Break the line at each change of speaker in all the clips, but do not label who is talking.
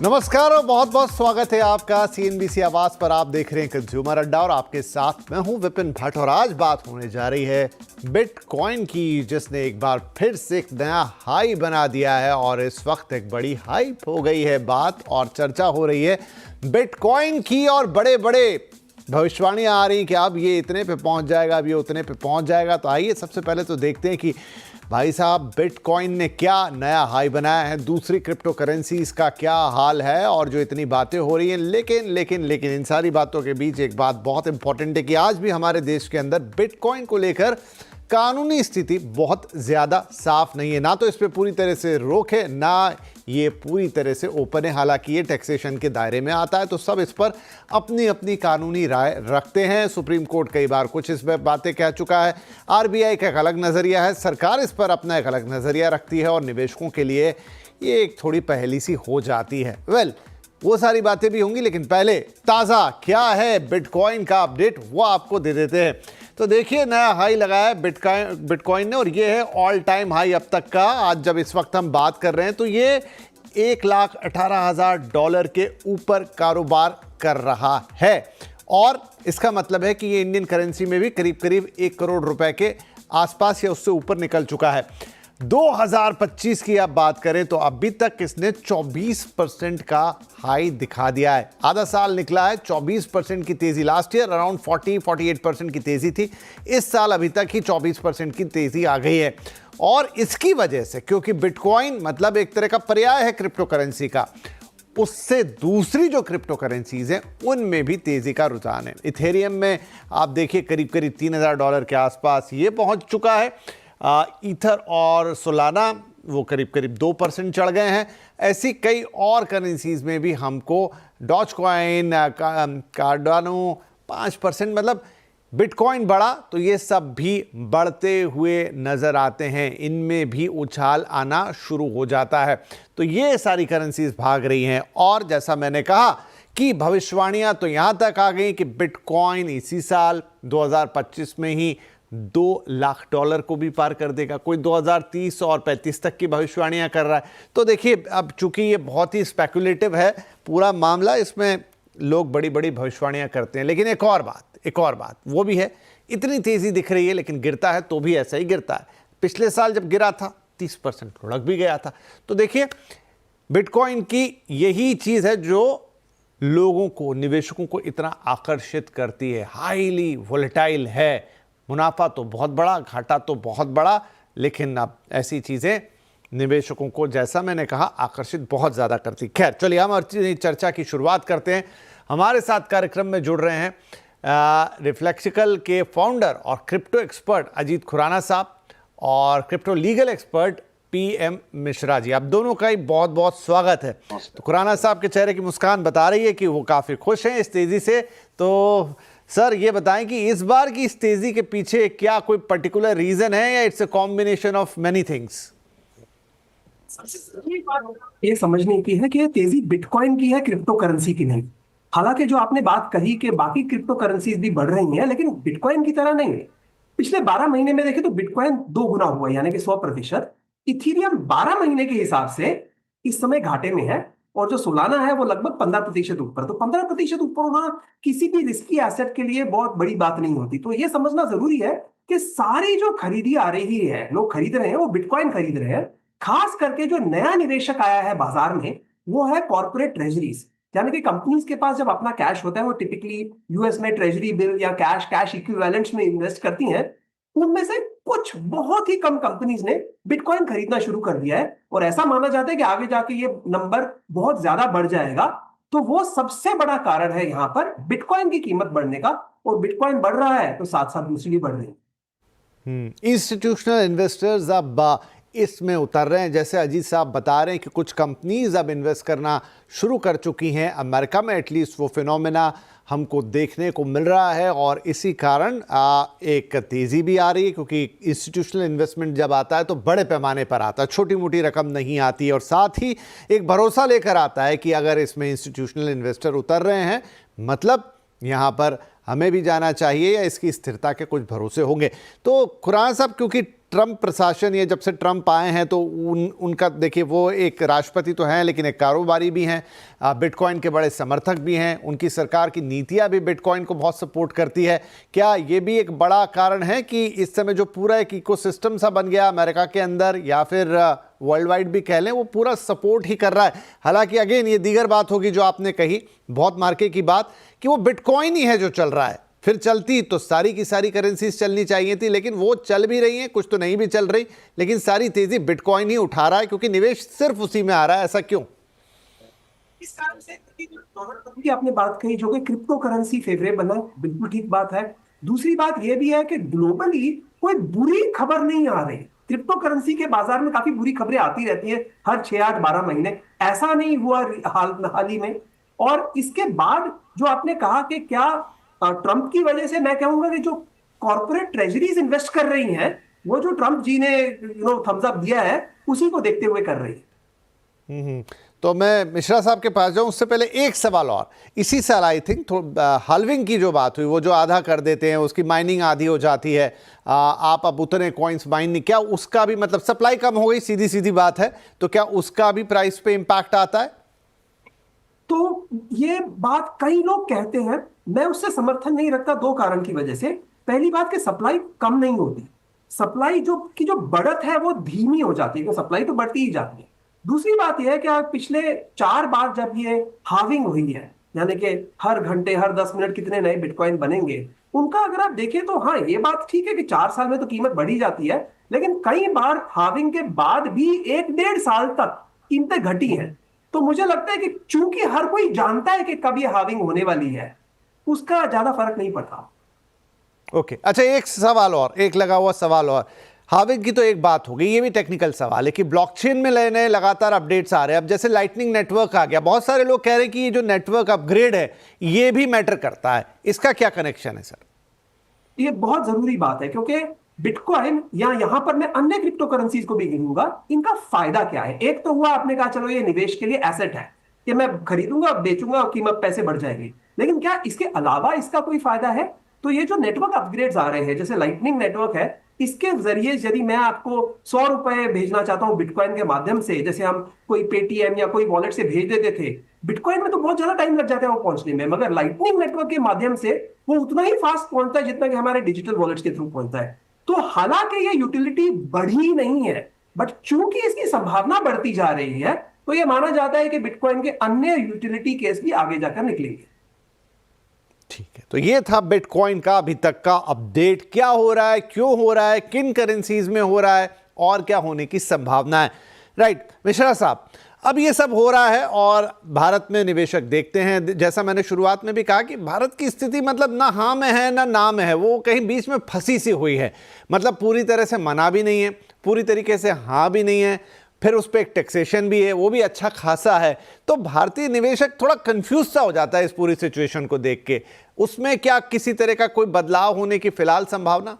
नमस्कार और बहुत बहुत स्वागत है आपका सीएनबीसी आवाज पर। आप देख रहे हैं कंज्यूमर अड्डा और आपके साथ मैं हूं विपिन भट्ट। और आज बात होने जा रही है बिटकॉइन की, जिसने एक बार फिर से एक नया हाई बना दिया है और इस वक्त एक बड़ी हाइप हो गई है बात और चर्चा हो रही है बिटकॉइन की। और बड़े बड़े भविष्यवाणियां आ रही कि अब ये इतने पे पहुंच जाएगा, अब ये उतने पे पहुंच जाएगा। तो आइए सबसे पहले तो देखते हैं कि भाई साहब बिटकॉइन ने क्या नया हाई बनाया है, दूसरी क्रिप्टो करेंसीज का क्या हाल है और जो इतनी बातें हो रही हैं। लेकिन इन सारी बातों के बीच एक बात बहुत इंपॉर्टेंट है कि आज भी हमारे देश के अंदर बिटकॉइन को लेकर कानूनी स्थिति बहुत ज़्यादा साफ नहीं है। ना तो इस पर पूरी तरह से रोक है, ना ये पूरी तरह से ओपन है। हालांकि ये टैक्सेशन के दायरे में आता है तो सब इस पर अपनी अपनी कानूनी राय रखते हैं। सुप्रीम कोर्ट कई बार कुछ इस पर बातें कह चुका है, आरबीआई का एक अलग नज़रिया है, सरकार इस पर अपना एक अलग नज़रिया रखती है और निवेशकों के लिए ये एक थोड़ी पहेली सी हो जाती है। वो सारी बातें भी होंगी, लेकिन पहले ताज़ा क्या है बिटकॉइन का अपडेट वो आपको दे देते हैं। तो देखिए नया हाई लगाया है बिटकॉइन ने और ये है ऑल टाइम हाई अब तक का। आज जब इस वक्त हम बात कर रहे हैं तो ये $1,18,000 के ऊपर कारोबार कर रहा है और इसका मतलब है कि ये इंडियन करेंसी में भी करीब करीब 1 करोड़ रुपए के आसपास या उससे ऊपर निकल चुका है। 2025 की आप बात करें तो अभी तक इसने 24% का हाई दिखा दिया है। आधा साल निकला है, 24% की तेजी। लास्ट ईयर अराउंड 40-48% की तेजी थी, इस साल अभी तक ही 24% की तेजी आ गई है। और इसकी वजह से, क्योंकि बिटकॉइन मतलब एक तरह का पर्याय है क्रिप्टो करेंसी का, उससे दूसरी जो क्रिप्टो करेंसीज हैं उनमें भी तेजी का रुझान है। इथेरियम में आप देखिए करीब करीब $3,000 के आसपास ये पहुंच चुका है। ईथर और सोलाना वो करीब करीब 2% चढ़ गए हैं। ऐसी कई और करेंसीज में भी हमको डॉज कॉइन, कार्डानो 5%, मतलब बिटकॉइन बढ़ा तो ये सब भी बढ़ते हुए नज़र आते हैं, इनमें भी उछाल आना शुरू हो जाता है। तो ये सारी करेंसीज भाग रही हैं और जैसा मैंने कहा कि भविष्यवाणियां तो यहाँ तक आ गई कि बिटकॉइन इसी साल 2025 में ही $2 लाख को भी पार कर देगा। कोई 2030 और 35 तक की भविष्यवाणियां कर रहा है। तो देखिए अब चूंकि ये बहुत ही स्पेकुलेटिव है पूरा मामला, इसमें लोग बड़ी बड़ी भविष्यवाणियां करते हैं। लेकिन एक और बात वो भी है, इतनी तेजी दिख रही है लेकिन गिरता है तो भी ऐसा ही गिरता है। पिछले साल जब गिरा था 30% लुढ़क भी गया था। तो देखिए बिटकॉइन की यही चीज़ है जो लोगों को, निवेशकों को इतना आकर्षित करती है। हाईली वोलेटाइल है, मुनाफा तो बहुत बड़ा, घाटा तो बहुत बड़ा, लेकिन अब ऐसी चीज़ें निवेशकों को, जैसा मैंने कहा, आकर्षित बहुत ज़्यादा करती। खैर चलिए हम चर्चा की शुरुआत करते हैं। हमारे साथ कार्यक्रम में जुड़ रहे हैं रिफ्लेक्सिकल के फाउंडर और क्रिप्टो एक्सपर्ट अजीत खुराना साहब और crypto legal expert PM Mishra ji. आप दोनों का ही बहुत बहुत स्वागत है। तो खुराना साहब के चेहरे की मुस्कान बता रही है कि वो काफ़ी खुश हैं इस तेज़ी से। तो सर ये बताएं कि इस बार की इस तेजी के पीछे क्या कोई पर्टिकुलर रीजन है या it's a combination of many things?
ये समझने की है कि ये तेजी बिटकॉइन की है, क्रिप्टो करेंसी की नहीं। हालांकि जो आपने बात कही कि बाकी क्रिप्टो करेंसीज भी बढ़ रही हैं, लेकिन बिटकॉइन की तरह नहीं है। पिछले 12 महीने में देखें तो बिटकॉइन 2 गुना हुआ, यानी कि 100%। इथीरियम 12 महीने के हिसाब से इस समय घाटे में है और जो सोलाना है वो लगभग 15% ऊपर। तो 15% ऊपर होना किसी भी रिस्की एसेट के लिए बहुत बड़ी बात नहीं होती। तो ये समझना जरूरी है कि सारी जो खरीदी आ रही है, लोग खरीद रहे हैं, वो बिटकॉइन खरीद रहे हैं। खास करके जो नया निवेशक आया है बाजार में वो है कॉर्पोरेट ट्रेजरीज, यानी कि कंपनीज के पास जब अपना कैश होता है वो टिपिकली यूएस में ट्रेजरी बिल या कैश इक्विवेलेंट्स में इन्वेस्ट करती हैं। उनमें से कुछ बहुत ही कम कंपनीज ने बिटकॉइन खरीदना शुरू कर दिया है और ऐसा माना जाता है कि आगे जाके ये नंबर बहुत ज्यादा बढ़ जाएगा। तो वो सबसे बड़ा कारण है यहाँ पर बिटकॉइन की कीमत बढ़ने का, और बिटकॉइन बढ़ रहा है तो साथ साथ दूसरी भी बढ़ रही है।
इंस्टीट्यूशनल इन्वेस्टर्स अब इसमें उतर रहे हैं। जैसे अजीत साहब बता रहे हैं कि कुछ कंपनीज अब इन्वेस्ट करना शुरू कर चुकी हैं। अमेरिका में एटलीस्ट वो फिनोमेना हमको देखने को मिल रहा है और इसी कारण एक तेज़ी भी आ रही है, क्योंकि इंस्टीट्यूशनल इन्वेस्टमेंट जब आता है तो बड़े पैमाने पर आता है, छोटी मोटी रकम नहीं आती, और साथ ही एक भरोसा लेकर आता है कि अगर इसमें इंस्टीट्यूशनल इन्वेस्टर उतर रहे हैं मतलब यहाँ पर हमें भी जाना चाहिए या इसकी स्थिरता के कुछ भरोसे होंगे। तो खुराना साहब, क्योंकि ट्रंप प्रशासन, ये जब से ट्रंप आए हैं तो उनका देखिए, वो एक राष्ट्रपति तो हैं लेकिन एक कारोबारी भी हैं, बिटकॉइन के बड़े समर्थक भी हैं, उनकी सरकार की नीतियां भी बिटकॉइन को बहुत सपोर्ट करती है। क्या ये भी एक बड़ा कारण है कि इस समय जो पूरा एक इकोसिस्टम सा बन गया अमेरिका के अंदर, या फिर वर्ल्ड वाइड भी कह लें, वो पूरा सपोर्ट ही कर रहा है? हालांकि अगेन ये दीगर बात होगी जो आपने कही, बहुत मार्के की बात, कि वो बिटकॉइन ही है जो चल रहा है। फिर चलती तो सारी की सारी करेंसीज चलनी चाहिए थी, लेकिन वो चल भी रही हैं, कुछ तो नहीं भी चल रही, लेकिन सारी तेजी बिटकॉइन ही उठा रहा है क्योंकि निवेश सिर्फ उसी में आ रहा है। ऐसा क्यों?
इस कारण से की आपने बात कही जो कि क्रिप्टो करेंसी फेवरेबल है, बिल्कुल ठीक बात है। दूसरी बात यह भी है कि ग्लोबली कोई बुरी खबर नहीं आ रही। क्रिप्टो करेंसी के बाजार में काफी बुरी खबरें आती रहती हैं हर 6, 8, 12 महीने। ऐसा नहीं हुआ हाल ही में। और इसके बाद जो आपने कहा कि क्या ट्रंप की वजह से, मैं कहूंगा कि जो कॉर्पोरेट ट्रेजरीज इन्वेस्ट कर रही हैं, वो जो ट्रंप जी ने थम्स अप दिया है उसी को देखते हुए कर रही है।
तो मैं मिश्रा साहब के पास जाऊं, उससे पहले एक सवाल और इसी साल आई थिंक हाल्विंग की जो बात हुई, वो जो आधा कर देते हैं, उसकी माइनिंग आधी हो जाती है, आप अब उतने कॉइन्स माइन नहीं, क्या उसका भी मतलब सप्लाई कम हो गई, सीधी सीधी बात है, तो क्या उसका भी प्राइस पे इंपैक्ट आता है?
तो ये बात कई लोग कहते हैं, मैं उससे समर्थन नहीं रखता, दो कारण की वजह से। पहली बात कि सप्लाई कम नहीं होती, सप्लाई जो बढ़त है वो धीमी हो जाती है, सप्लाई तो बढ़ती ही जाती है। दूसरी बात यह है कि आप पिछले 4 बार जब ये हार्विंग हुई है, यानी कि हर घंटे हर 10 मिनट कितने नए बिटकॉइन बनेंगे, उनका अगर आप देखें तो हाँ ये बात ठीक है कि 4 साल में तो कीमत बढ़ी जाती है, लेकिन कई बार हार्विंग के बाद भी 1, 1.5 साल तक कीमतें घटी हैं। तो मुझे लगता है कि चूंकि हर कोई जानता है कि कब ये हार्विंग होने वाली है, उसका ज्यादा फर्क नहीं पड़ता।
ओके, अच्छा एक सवाल और, एक लगा हुआ सवाल और। हार्विंग की तो एक बात हो गई, ये भी टेक्निकल सवाल है कि ब्लॉकचेन में नए नए लगातार अपडेट्स आ रहे हैं। अब जैसे लाइटनिंग नेटवर्क आ गया, बहुत सारे लोग कह रहे हैं कि ये जो नेटवर्क अपग्रेड है ये भी मैटर करता है, इसका क्या कनेक्शन है सर?
ये बहुत जरूरी बात है क्योंकि बिटकॉइन या यहां पर मैं अन्य क्रिप्टो करेंसीज को भी गिनूंगा, इनका फायदा क्या है। एक तो हुआ आपने कहा चलो ये निवेश के लिए एसेट है कि मैं खरीदूंगा बेचूंगा और कीमत पैसे बढ़ जाएगी, लेकिन क्या इसके अलावा इसका कोई फायदा है? तो ये जो नेटवर्क अपग्रेड्स आ रहे हैं, जैसे लाइटनिंग नेटवर्क है, इसके जरिए यदि मैं आपको 100 रुपए भेजना चाहता हूं बिटकॉइन के माध्यम से, जैसे हम कोई पेटीएम या कोई वॉलेट से भेज देते थे, बिटकॉइन में तो बहुत ज्यादा टाइम लग जाता है वो पहुंचने में, मगर लाइटनिंग नेटवर्क के माध्यम से वो उतना ही फास्ट पहुंचता है जितना कि हमारे डिजिटल वॉलेट्स के थ्रू पहुंचता है। तो हालांकि ये यूटिलिटी बढ़ी नहीं है, बट चूंकि इसकी संभावना बढ़ती जा रही है, तो ये माना जाता है कि बिटकॉइन के अन्य यूटिलिटी केस भी आगे जाकर निकलेंगे।
ठीक है, तो ये था बिटकॉइन का अभी तक का अपडेट। क्या हो रहा है, क्यों हो रहा है, किन करेंसीज में हो रहा है और क्या होने की संभावना है। राइट मिश्रा साहब, अब ये सब हो रहा है और भारत में निवेशक देखते हैं, जैसा मैंने शुरुआत में भी कहा कि भारत की स्थिति मतलब ना हाँ में है ना ना में है, वो कहीं बीच में फंसी सी हुई है। मतलब पूरी तरह से मना भी नहीं है, पूरी तरीके से हाँ भी नहीं है, फिर उस पर एक टैक्सेशन भी है, वो भी अच्छा खासा है। तो भारतीय निवेशक थोड़ा कंफ्यूज सा हो जाता है इस पूरी सिचुएशन को देख के। उसमें क्या किसी तरह का कोई बदलाव होने की फिलहाल संभावना?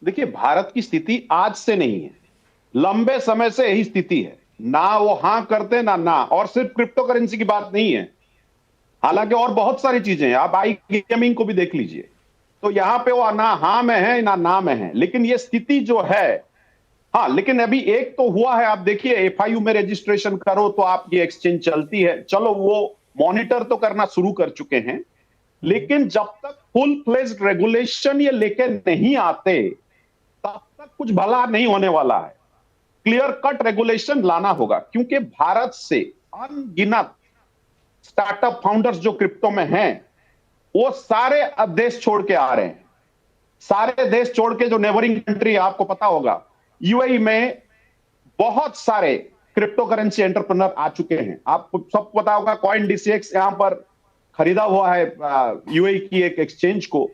देखिए, भारत की स्थिति आज से नहीं है, लंबे समय से यही स्थिति है। ना वो हां करते ना ना, और सिर्फ क्रिप्टो करेंसी की बात नहीं है, हालांकि और बहुत सारी चीजें हैं। आप आई गेमिंग को भी देख लीजिए, तो यहां पे वो ना हां में है ना ना में है, लेकिन ये स्थिति जो है, हाँ, लेकिन अभी एक तो हुआ है। आप देखिए, एफआईयू में रजिस्ट्रेशन करो तो आपकी एक्सचेंज चलती है, चलो वो मॉनिटर तो करना शुरू कर चुके हैं, लेकिन जब तक फुल फ्लेज्ड रेगुलेशन ये लेके नहीं आते तब तक कुछ भला नहीं होने वाला है। क्लियर कट रेगुलेशन लाना होगा, क्योंकि भारत से अनगिनत स्टार्टअप फाउंडर्स जो क्रिप्टो में हैं, वो सारे अब देश छोड़ के आ रहे हैं। सारे देश छोड़ के, जो नेबरिंग कंट्री है, आपको पता होगा यूएई में बहुत सारे क्रिप्टो करेंसी एंटरप्रेन्योर आ चुके हैं। आपको सब पता होगा, कॉइन डीसीएक्स यहां पर खरीदा हुआ है यूएई की एक एक्सचेंज को।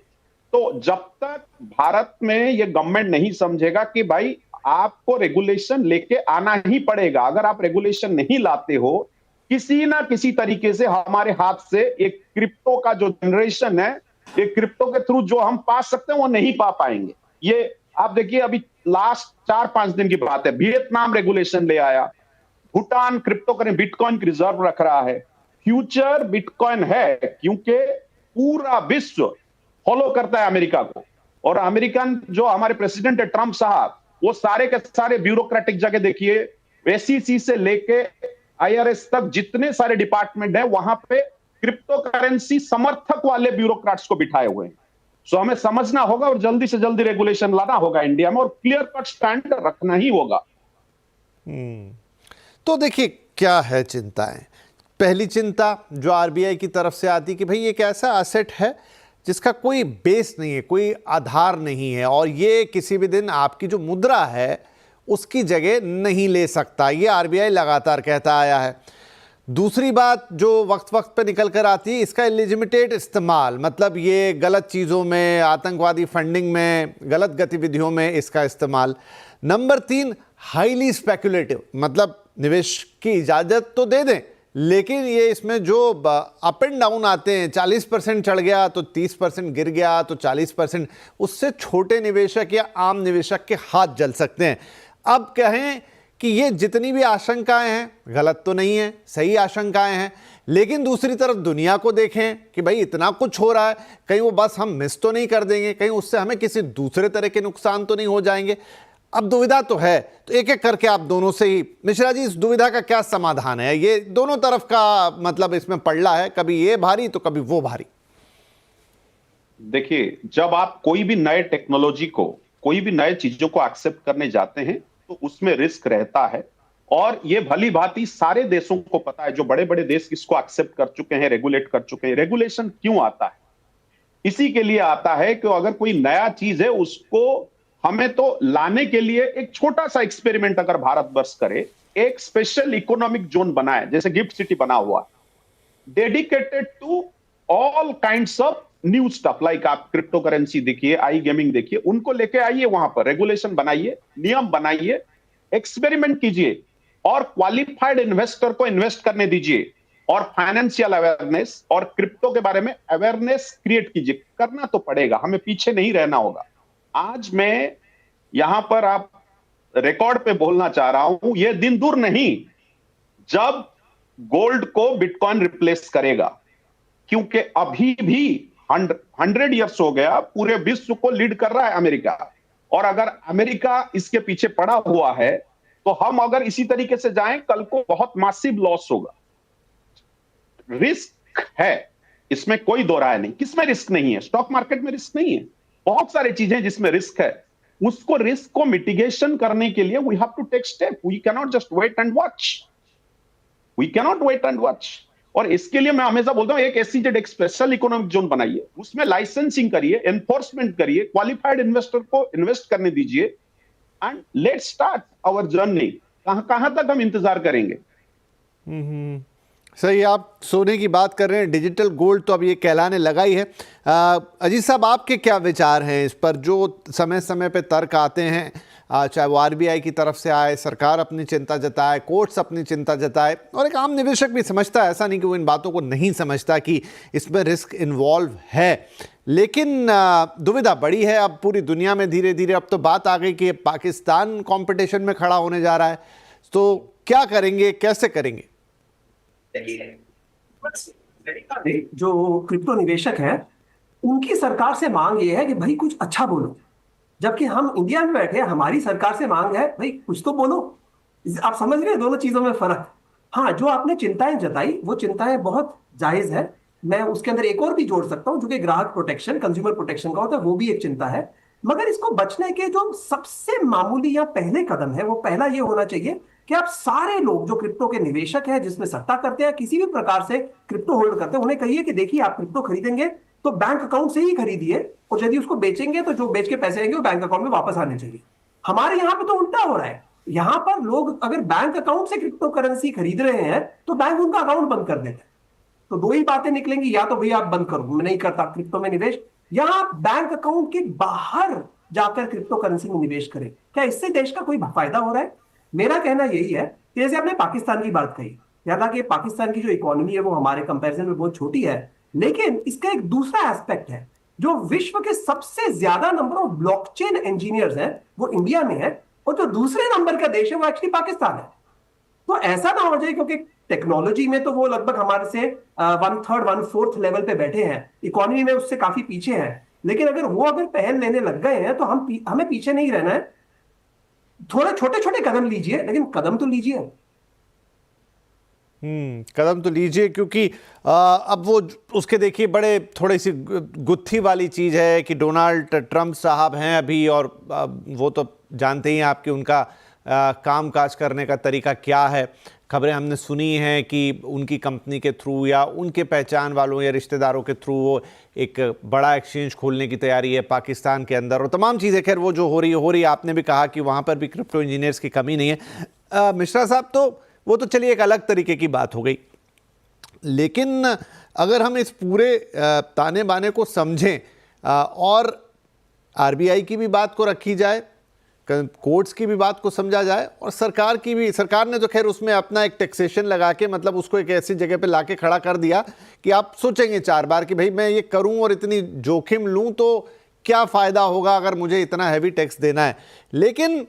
तो जब तक भारत में ये गवर्नमेंट नहीं समझेगा कि भाई आपको रेगुलेशन लेके आना ही पड़ेगा, अगर आप रेगुलेशन नहीं लाते हो, किसी ना किसी तरीके से हमारे हाथ से एक क्रिप्टो का जो जनरेशन है, एक क्रिप्टो के थ्रू जो हम पा सकते हैं वो नहीं पा पाएंगे। ये आप देखिए, अभी लास्ट 4-5 दिन की बात है, वियतनाम रेगुलेशन ले आया, भूटान क्रिप्टो करें बिटकॉइन की रिजर्व रख रहा है, फ्यूचर बिटकॉइन है, क्योंकि पूरा विश्व फॉलो करता है अमेरिका को। और अमेरिकन जो हमारे प्रेसिडेंट है ट्रंप साहब, वो सारे के सारे ब्यूरोक्रेटिक जगह देखिए, एसईसी से लेके आईआरएस तक जितने सारे डिपार्टमेंट है वहां पे क्रिप्टो करेंसी समर्थक वाले ब्यूरोक्रेट्स को बिठाए हुए हैं। सो हमें समझना होगा और जल्दी से जल्दी रेगुलेशन लाना होगा इंडिया में और क्लियर कट स्टैंड रखना ही होगा।
तो देखिए क्या है चिंताएं। पहली चिंता जो आरबीआई की तरफ से आती कि भाई एक ऐसा एसेट है जिसका कोई बेस नहीं है, कोई आधार नहीं है और ये किसी भी दिन आपकी जो मुद्रा है उसकी जगह नहीं ले सकता, ये आरबीआई लगातार कहता आया है। दूसरी बात जो वक्त वक्त पे निकल कर आती है, इसका इलिजिमिटेट इस्तेमाल, मतलब ये गलत चीज़ों में, आतंकवादी फंडिंग में, गलत गतिविधियों में इसका इस्तेमाल। नंबर 3, हाईली स्पेकुलेटिव, मतलब निवेश की इजाज़त तो दे दें लेकिन ये इसमें जो अप एंड डाउन आते हैं, 40% चढ़ गया तो 30% गिर गया तो 40%, उससे छोटे निवेशक या आम निवेशक के हाथ जल सकते हैं। अब कहें कि ये जितनी भी आशंकाएं हैं गलत तो नहीं है, सही आशंकाएं हैं, लेकिन दूसरी तरफ दुनिया को देखें कि भाई इतना कुछ हो रहा है, कहीं वो बस हम मिस तो नहीं कर देंगे, कहीं उससे हमें किसी दूसरे तरह के नुकसान तो नहीं हो जाएंगे। अब दुविधा तो है, तो एक एक करके आप दोनों से ही, मिश्रा जी, इस दुविधा का क्या समाधान है? ये दोनों तरफ का मतलब इसमें पड़ला है, कभी ये भारी तो कभी वो भारी।
देखिए, जब आप कोई भी नए टेक्नोलॉजी को, कोई भी नए चीजों को एक्सेप्ट करने जाते हैं तो उसमें रिस्क रहता है और ये भली भांति सारे देशों को पता है, जो बड़े बड़े देश इसको एक्सेप्ट कर चुके हैं, रेगुलेट कर चुके हैं। रेगुलेशन क्यों आता है? इसी के लिए आता है कि अगर कोई नया चीज है उसको हमें तो लाने के लिए एक छोटा सा एक्सपेरिमेंट अगर भारतवर्ष करे, एक स्पेशल इकोनॉमिक जोन बनाए, जैसे गिफ्ट सिटी बना हुआ, dedicated to all kinds of new stuff, like आप क्रिप्टो करेंसी देखिए, आई गेमिंग देखिए, उनको लेके आइए, वहां पर रेगुलेशन बनाइए, नियम बनाइए, एक्सपेरिमेंट कीजिए और क्वालिफाइड इन्वेस्टर को इन्वेस्ट करने दीजिए और फाइनेंशियल अवेयरनेस और क्रिप्टो के बारे में अवेयरनेस क्रिएट कीजिए। करना तो पड़ेगा, हमें पीछे नहीं रहना होगा। आज मैं यहां पर आप रिकॉर्ड पे बोलना चाह रहा हूं, यह दिन दूर नहीं जब गोल्ड को बिटकॉइन रिप्लेस करेगा, क्योंकि अभी भी 100 इयर्स हो गया, पूरे विश्व को लीड कर रहा है अमेरिका, और अगर अमेरिका इसके पीछे पड़ा हुआ है तो हम अगर इसी तरीके से जाएं, कल को बहुत मासिव लॉस होगा। रिस्क है, इसमें कोई दो राय नहीं। किसमें रिस्क नहीं है? स्टॉक मार्केट में रिस्क नहीं है, बहुत सारी चीजें जिसमें रिस्क है। उसको रिस्क को मिटिगेशन करने के लिए we have to take step, we can not just wait and watch, we can not wait and watch. और इसके लिए मैं हमेशा बोलता हूं, एक एसईजेड, एक स्पेशल इकोनॉमिक जोन बनाइए, उसमें लाइसेंसिंग करिए, एनफोर्समेंट करिए, क्वालिफाइड इन्वेस्टर को इन्वेस्ट करने दीजिए and let's start our journey. कहां तक हम इंतजार करेंगे?
सही, आप सोने की बात कर रहे हैं, डिजिटल गोल्ड तो अब ये कहलाने लगा ही है। अजीत साहब, आपके क्या विचार हैं इस पर? जो समय समय पे तर्क आते हैं, चाहे वो आरबीआई की तरफ से आए, सरकार अपनी चिंता जताए, कोर्ट्स अपनी चिंता जताए, और एक आम निवेशक भी समझता है, ऐसा नहीं कि वो इन बातों को नहीं समझता कि इसमें रिस्क इन्वॉल्व है, लेकिन दुविधा बड़ी है अब पूरी दुनिया में। धीरे धीरे अब तो बात आ गई कि पाकिस्तान कंपटीशन में खड़ा होने जा रहा है, तो क्या करेंगे, कैसे करेंगे?
जो क्रिप्टो निवेशक है उनकी सरकार से मांग ये है कि भाई कुछ अच्छा बोलो, जबकि हम इंडिया में बैठे, हमारी सरकार से मांग है भाई कुछ तो बोलो। आप समझ रहे हैं दोनों चीजों में फर्क? हाँ, जो आपने चिंताएं जताई वो चिंताएं बहुत जायज है। मैं उसके अंदर एक और भी जोड़ सकता हूं, जो कि ग्राहक प्रोटेक्शन, कंज्यूमर प्रोटेक्शन का होता है, वो भी एक चिंता है। मगर इसको बचने के जो सबसे मामूली या पहले कदम है, वो पहला ये होना चाहिए कि आप सारे लोग जो क्रिप्टो के निवेशक हैं, जिसमें सट्टा करते हैं, किसी भी प्रकार से क्रिप्टो होल्ड करते हैं, उन्हें कहिए कि देखिए आप क्रिप्टो खरीदेंगे तो बैंक अकाउंट से ही खरीदिए, और यदि उसको बेचेंगे तो जो बेच के पैसे आएंगे वो बैंक अकाउंट में वापस आने चाहिए। हमारे यहाँ पे तो उल्टा हो रहा है। यहाँ पर लोग अगर बैंक अकाउंट से क्रिप्टो करेंसी खरीद रहे हैं तो बैंक उनका अकाउंट बंद कर देता है। तो दो ही बातें निकलेंगी, या तो भैया आप बंद करो, मैं नहीं करता क्रिप्टो में निवेश, या आप बैंक अकाउंट के बाहर जाकर क्रिप्टो करेंसी में निवेश करें। क्या इससे देश का कोई फायदा हो रहा है? मेरा कहना यही है कि जैसे आपने पाकिस्तान की बात कही, हालांकि पाकिस्तान की जो इकोनॉमी है वो हमारे कंपैरिजन में बहुत छोटी है, लेकिन इसका एक दूसरा एस्पेक्ट है, जो विश्व के सबसे ज्यादा नंबर ऑफ ब्लॉकचेन इंजीनियर्स हैं वो इंडिया में है, और जो दूसरे नंबर का देश है वो एक्चुअली पाकिस्तान है। तो ऐसा ना हो जाए, क्योंकि टेक्नोलॉजी में तो वो लगभग हमारे से 1/3 1/4 लेवल पे बैठे हैं, इकोनॉमी में उससे काफी पीछे हैं, लेकिन अगर पहल लेने लग गए हैं तो हमें पीछे नहीं रहना है। थोड़े छोटे छोटे कदम लीजिए, लेकिन कदम तो लीजिए।
कदम तो लीजिए, क्योंकि अब वो उसके देखिए बड़े थोड़ी सी गुत्थी वाली चीज है कि डोनाल्ड ट्रंप साहब हैं अभी, और वो तो जानते ही हैं आपकी उनका काम काज करने का तरीका क्या है। खबरें हमने सुनी हैं कि उनकी कंपनी के थ्रू या उनके पहचान वालों या रिश्तेदारों के थ्रू वो एक बड़ा एक्सचेंज खोलने की तैयारी है पाकिस्तान के अंदर, और तमाम चीज़ें खैर वो जो हो रही है। आपने भी कहा कि वहाँ पर भी क्रिप्टो इंजीनियर्स की कमी नहीं है। मिश्रा साहब, तो वो तो चलिए एक अलग तरीके की बात हो गई, लेकिन अगर हम इस पूरे ताने बाने को समझें और आरबीआई की भी बात को रखी जाए, कोर्ट्स की भी बात को समझा जाए, और सरकार ने तो खैर उसमें अपना एक टैक्सेशन लगा के मतलब उसको एक ऐसी जगह पे लाके खड़ा कर दिया कि आप सोचेंगे 4 बार कि भाई मैं ये करूं और इतनी जोखिम लूं तो क्या फ़ायदा होगा अगर मुझे इतना हैवी टैक्स देना है। लेकिन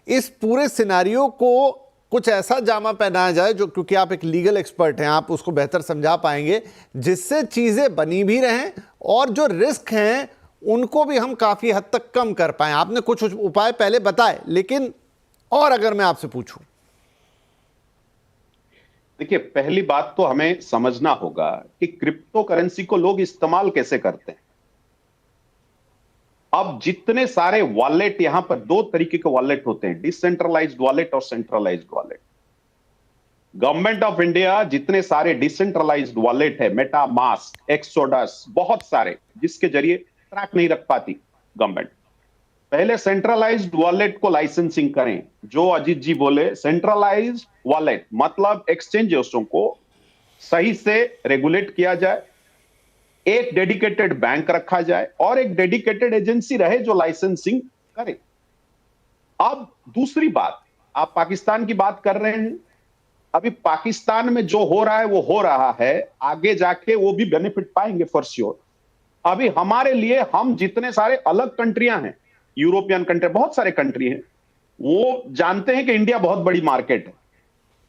इस पूरे सिनारियो को कुछ ऐसा जामा पहनाया जाए जो, क्योंकि आप एक लीगल एक्सपर्ट हैं, आप उसको बेहतर समझा पाएंगे, जिससे चीज़ें बनी भी रहें और जो रिस्क हैं उनको भी हम काफी हद तक कम कर पाए। आपने कुछ उपाय पहले बताए, लेकिन और अगर मैं आपसे पूछूं।
देखिए, पहली बात तो हमें समझना होगा कि क्रिप्टो करेंसी को लोग इस्तेमाल कैसे करते हैं। अब जितने सारे वॉलेट, यहां पर 2 तरीके के वॉलेट होते हैं, डिसेंट्रलाइज्ड वॉलेट और centralised wallet. Government of India जितने सारे डिसेंट्रलाइज्ड वॉलेट है, मेटा मास्क, एक्सोडस, बहुत सारे, जिसके जरिए ट्रैक नहीं रख पाती गवर्नमेंट, पहले सेंट्रलाइज्ड वॉलेट को लाइसेंसिंग करें। जो अजीत जी बोले, सेंट्रलाइज्ड वॉलेट मतलब एक्सचेंजर्सों को सही से रेगुलेट किया जाए, एक डेडिकेटेड बैंक रखा जाए और एक डेडिकेटेड एजेंसी रहे जो लाइसेंसिंग करे। अब दूसरी बात, आप पाकिस्तान की बात कर रहे हैं, अभी पाकिस्तान में जो हो रहा है वो हो रहा है, आगे जाके वो भी बेनिफिट पाएंगे फॉर श्योर। अभी हमारे लिए, हम जितने सारे अलग कंट्रियां हैं, यूरोपियन कंट्री, बहुत सारे कंट्री हैं, वो जानते हैं कि इंडिया बहुत बड़ी मार्केट है।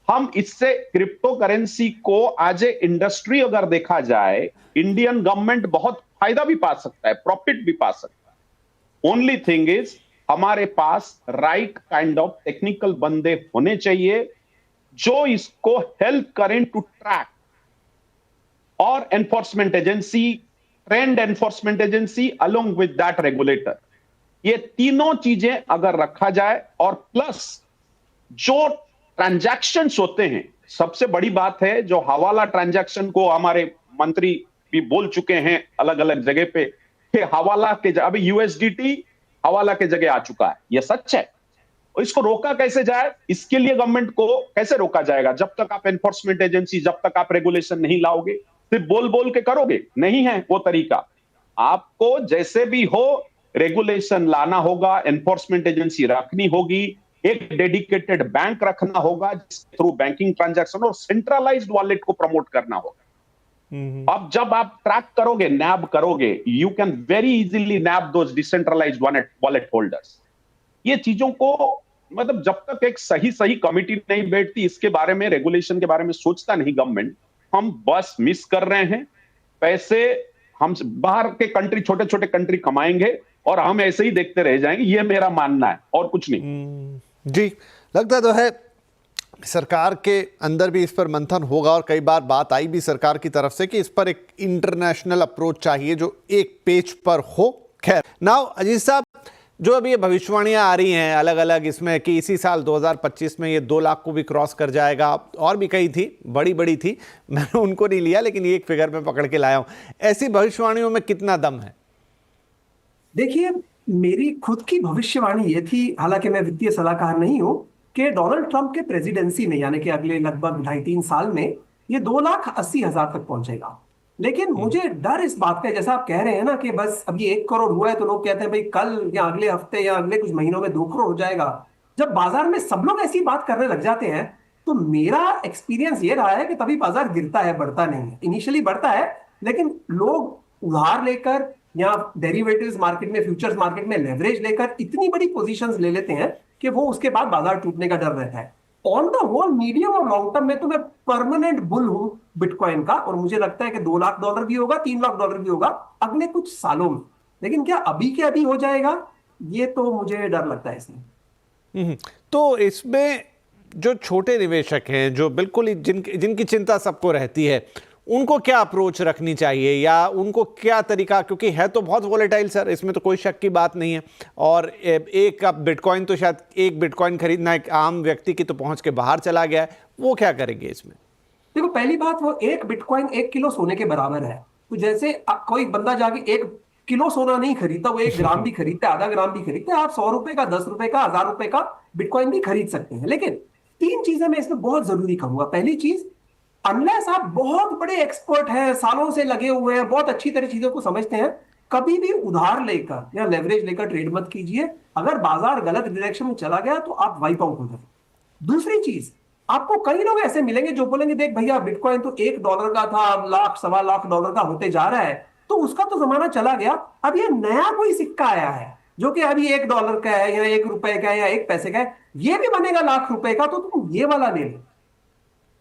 हम इससे क्रिप्टो करेंसी को आज ए इंडस्ट्री अगर देखा जाए, इंडियन गवर्नमेंट बहुत फायदा भी पा सकता है, प्रॉफिट भी पा सकता है। ओनली थिंग इज, हमारे पास राइट काइंड ऑफ टेक्निकल बंदे होने चाहिए जो इसको हेल्प करें टू ट्रैक, और enforcement agency, trend enforcement agency along with that regulator, ये तीनों चीजें अगर रखा जाए, और प्लस जो ट्रांजैक्शंस होते हैं, सबसे बड़ी बात है जो हवाला ट्रांजैक्शन को हमारे मंत्री भी बोल चुके हैं अलग अलग जगह पे कि हवाला के, अभी यूएसडीटी हवाला के जगह आ चुका है, यह सच है। और इसको रोका कैसे जाए, इसके लिए गवर्नमेंट को कैसे रोका जाएगा? जब तक आप एनफोर्समेंट एजेंसी, जब तक आप रेगुलेशन नहीं लाओगे, सिर्फ बोल बोल के करोगे, नहीं है वो तरीका। आपको जैसे भी हो रेगुलेशन लाना होगा, एनफोर्समेंट एजेंसी रखनी होगी, एक डेडिकेटेड बैंक रखना होगा जिसके थ्रू बैंकिंग ट्रांजैक्शन, और सेंट्रलाइज्ड वॉलेट को प्रमोट करना होगा। अब जब आप ट्रैक करोगे, नैब करोगे, you can very easily nab those decentralised wallet holders. ये चीजों को, मतलब जब तक एक सही कमिटी नहीं बैठती, इसके बारे में, रेगुलेशन के बारे में सोचता नहीं गवर्नमेंट, हम बस मिस कर रहे हैं पैसे। हम बाहर के कंट्री, छोटे छोटे कंट्री कमाएंगे और हम ऐसे ही देखते रह जाएंगे, ये मेरा मानना है, और कुछ नहीं।
जी, लगता तो है सरकार के अंदर भी इस पर मंथन होगा, और कई बार बात आई भी सरकार की तरफ से कि इस पर एक इंटरनेशनल अप्रोच चाहिए जो एक पेज पर हो। खैर, नाउ अजीत साहब, जो अभी ये भविष्यवाणियां आ रही हैं अलग अलग इसमें कि इसी साल 2025 में ये 2 लाख को भी क्रॉस कर जाएगा, और भी कई थी, बड़ी थी, मैंने उनको नहीं लिया, लेकिन एक फिगर में पकड़ के लाया हूं। ऐसी भविष्यवाणियों में कितना दम है?
देखिए, मेरी खुद की भविष्यवाणी ये थी, हालांकि मैं वित्तीय सलाहकार नहीं हूं, कि डोनाल्ड ट्रंप के प्रेसिडेंसी में, यानी कि अगले लगभग 2.5-3 साल में, ये 2,80,000 तक पहुंचेगा। लेकिन मुझे डर इस बात का, जैसा आप कह रहे हैं ना कि बस अभी 1 करोड़ हुआ है तो लोग कहते हैं भाई कल या अगले हफ्ते या अगले कुछ महीनों में 2 करोड़ हो जाएगा। जब बाजार में सब लोग ऐसी बात करने लग जाते हैं, तो मेरा एक्सपीरियंस ये रहा है कि तभी बाजार गिरता है, बढ़ता नहीं है। इनिशियली बढ़ता है, लेकिन लोग उधार लेकर या डेरिवेटिव्स मार्केट में, फ्यूचर्स मार्केट में लेवरेज लेकर इतनी बड़ी पोजीशंस ले लेते हैं कि वो उसके बाद बाजार टूटने का डर रहता है। ऑन द होल मीडियम और लॉन्ग टर्म में तो मैं परमानेंट बुल हूं बिटकॉइन का, और मुझे लगता है कि $2 लाख भी होगा, $3 लाख भी होगा अगले कुछ सालों में। लेकिन क्या अभी के अभी हो जाएगा, ये तो मुझे डर लगता है इसमें।
तो इसमें जो छोटे निवेशक हैं, जो बिल्कुल ही जिनकी चिंता सबको रहती है, उनको क्या अप्रोच रखनी चाहिए या उनको क्या तरीका, क्योंकि है तो बहुत वॉलेटाइल सर, इसमें तो कोई शक की बात नहीं है। और एक अब बिटकॉइन तो शायद एक बिटकॉइन खरीदना एक आम व्यक्ति की तो पहुंच के बाहर चला गया है, वो क्या करेंगे इसमें?
देखो पहली बात, वो एक बिटकॉइन 1 किलो सोने के बराबर है। तो जैसे कोई बंदा जाके 1 किलो सोना नहीं खरीदता, वो 1 ग्राम भी खरीदता है, आधा ग्राम भी खरीदता है। आप 100 रुपए का, 10 रुपए का, 1000 रुपए का बिटकॉइन भी खरीद सकते हैं। लेकिन 3 चीजें मैं इसमें बहुत जरूरी कहूंगा। पहली चीज, अनलेस आप बहुत बड़े एक्सपर्ट हैं, सालों से लगे हुए हैं, बहुत अच्छी तरह चीजों को समझते हैं, कभी भी उधार लेकर या लेवरेज लेकर ट्रेड मत कीजिए। अगर बाजार गलत डायरेक्शन में चला गया तो आप वाइप आउट हो जाएंगे। दूसरी चीज, आपको कई लोग ऐसे मिलेंगे जो बोलेंगे देख भैया बिटकॉइन तो $1 का था, अब लाख सवा लाख डॉलर का होते जा रहा है, तो उसका तो जमाना चला गया। अब ये नया कोई सिक्का आया है जो कि अभी $1 का है या ₹1 का है या 1 पैसे का है, ये भी बनेगा लाख रुपए का, तो तुम ये वाला ले लो।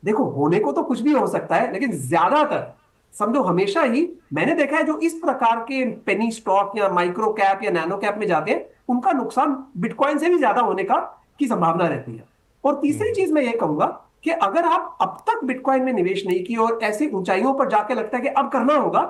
देखो होने को तो कुछ भी हो सकता है, लेकिन ज्यादातर समझो हमेशा ही मैंने देखा है जो इस प्रकार के पेनी स्टॉक या माइक्रो कैप या नैनो कैप में जाते हैं, उनका नुकसान बिटकॉइन से भी ज्यादा होने की संभावना रहती है। और तीसरी चीज मैं ये कहूंगा कि अगर आप अब तक बिटकॉइन में निवेश नहीं किए और ऐसी ऊंचाइयों पर जाके लगता है कि अब करना होगा,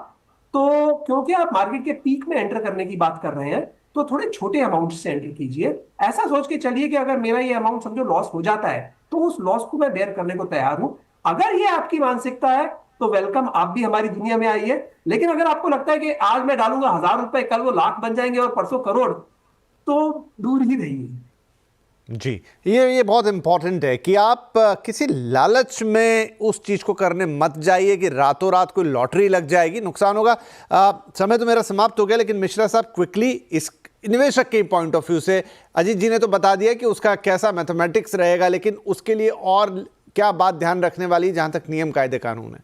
तो क्योंकि आप मार्केट के पीक में एंटर करने की बात कर रहे हैं, तो थोड़े छोटे अमाउंट से एंटर कीजिए। ऐसा सोच के चलिए कि अगर मेरा ये अमाउंट समझो लॉस हो जाता है तो उस लॉस को मैं बेयर करने को तैयार हूं। अगर ये आपकी मानसिकता है तो वेलकम, आप भी हमारी दुनिया में आइए। लेकिन अगर आपको लगता है कि आज मैं डालूंगा 1000 रुपए, कल वो लाख बन जाएंगे और परसों करोड़, तो दूर ही रहिए।
जी, ये बहुत इंपॉर्टेंट है कि आप किसी लालच में उस चीज़ को करने मत जाइए कि रातों रात कोई लॉटरी लग जाएगी, नुकसान होगा। समय तो मेरा समाप्त हो गया, लेकिन मिश्रा साहब क्विकली इस निवेशक के पॉइंट ऑफ व्यू से, अजीत जी ने तो बता दिया कि उसका कैसा मैथमेटिक्स रहेगा, लेकिन उसके लिए और क्या बात ध्यान रखने वाली जहां तक नियम कायदे कानून है?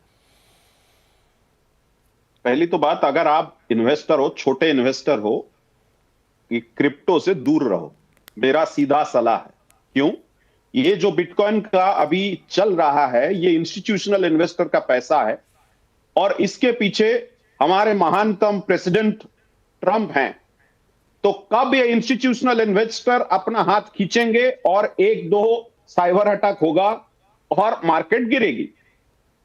पहली तो बात, अगर आप इन्वेस्टर हो, छोटे इन्वेस्टर हो, कि क्रिप्टो से दूर रहो, मेरा सीधा सलाह है। क्यों? ये जो बिटकॉइन का अभी चल रहा है, ये इंस्टीट्यूशनल इन्वेस्टर का पैसा है और इसके पीछे हमारे महानतम प्रेसिडेंट ट्रंप हैं। तो कब ये इंस्टीट्यूशनल इन्वेस्टर अपना हाथ खींचेंगे और 1-2 साइबर अटैक होगा और मार्केट गिरेगी।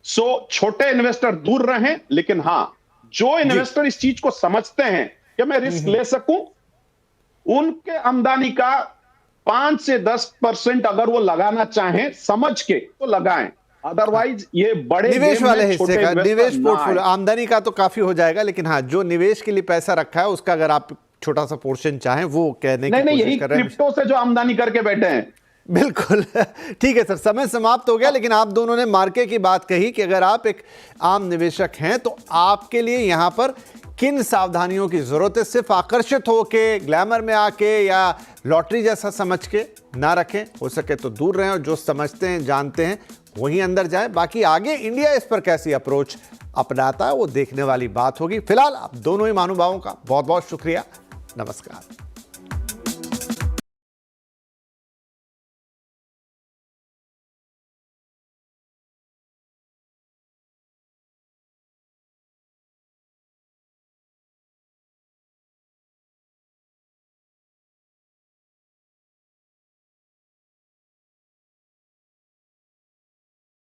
सो छोटे इन्वेस्टर दूर रहें, लेकिन हां, जो इन्वेस्टर इस चीज को समझते हैं कि मैं रिस्क ले सकूं, उनके आमदनी का 5 से 10% अगर वो लगाना चाहें समझ के तो लगाएं। अदरवाइज ये बड़े
निवेश वाले हिस्से का, निवेश
ना
पोर्टफोलियो
आए।
आमदनी का तो काफी हो जाएगा, लेकिन हाँ, जो निवेश के लिए पैसा रखा है उसका अगर आप छोटा सा पोर्शन चाहें, वो कहने की
नहीं, यही
कोशिश कर रहे हैं।
क्रिप्टो से जो आमदनी करके बैठे हैं।
बिल्कुल ठीक है सर, समय समाप्त हो गया, लेकिन आप दोनों ने मार्केट की बात कही कि अगर आप एक आम निवेशक हैं तो आपके लिए यहां पर किन सावधानियों की जरूरत है। सिर्फ आकर्षित होके, ग्लैमर में आके या लॉटरी जैसा समझ के ना रखें, हो सके तो दूर रहें और जो समझते हैं, जानते हैं, वहीं अंदर जाएं। बाकी आगे इंडिया इस पर कैसी अप्रोच अपनाता है वो देखने वाली बात होगी। फिलहाल आप दोनों ही महानुभावों का बहुत बहुत शुक्रिया। नमस्कार।